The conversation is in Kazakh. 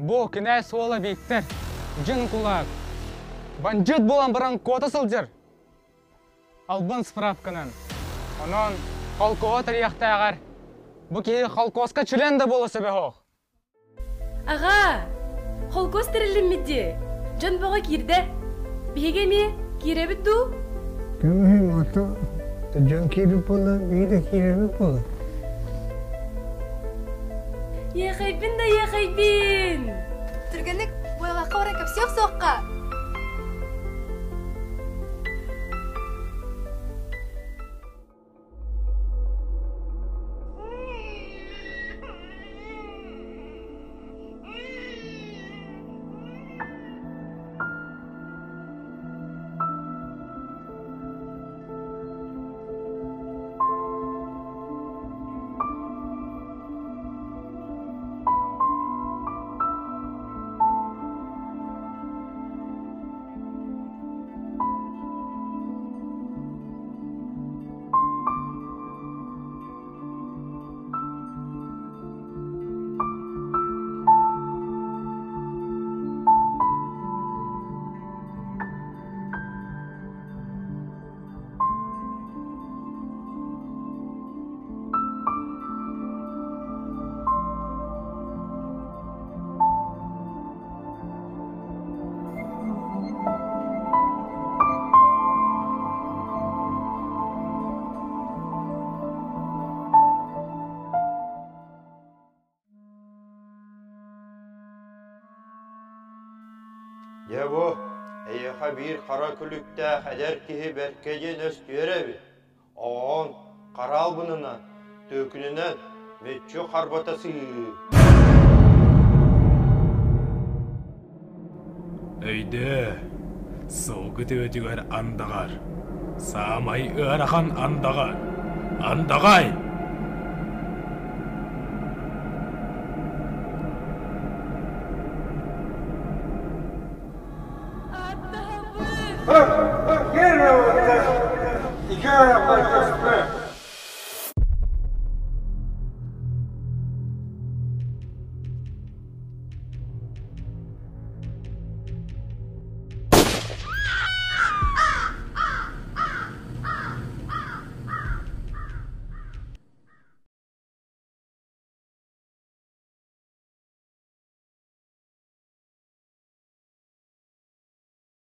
Бу кінай суола бейттер. Жын кулак. Банжет болан баран кота сылжыр. Албын справканын. Онон холкова тарияқтағар. Бу кейі холкоска член да болысы бе хоқ. Аға, холкос тірілім медде. Жын боға кирді. Беге ме? Кире бітті? Кемі ата. Жын киріп болы, бейді киріп болы. Яқайбин да яқайбин. Түргенік бойға қаура көпсек соққа. Ya bu, eyha bir kara külükte heder kihi berkece nöstüyerebi. Oğun, kara albınından, dökününden, metço karbatası. Öyde, soğuk ödüger andağar. Samay ırakan andağar. Andağay!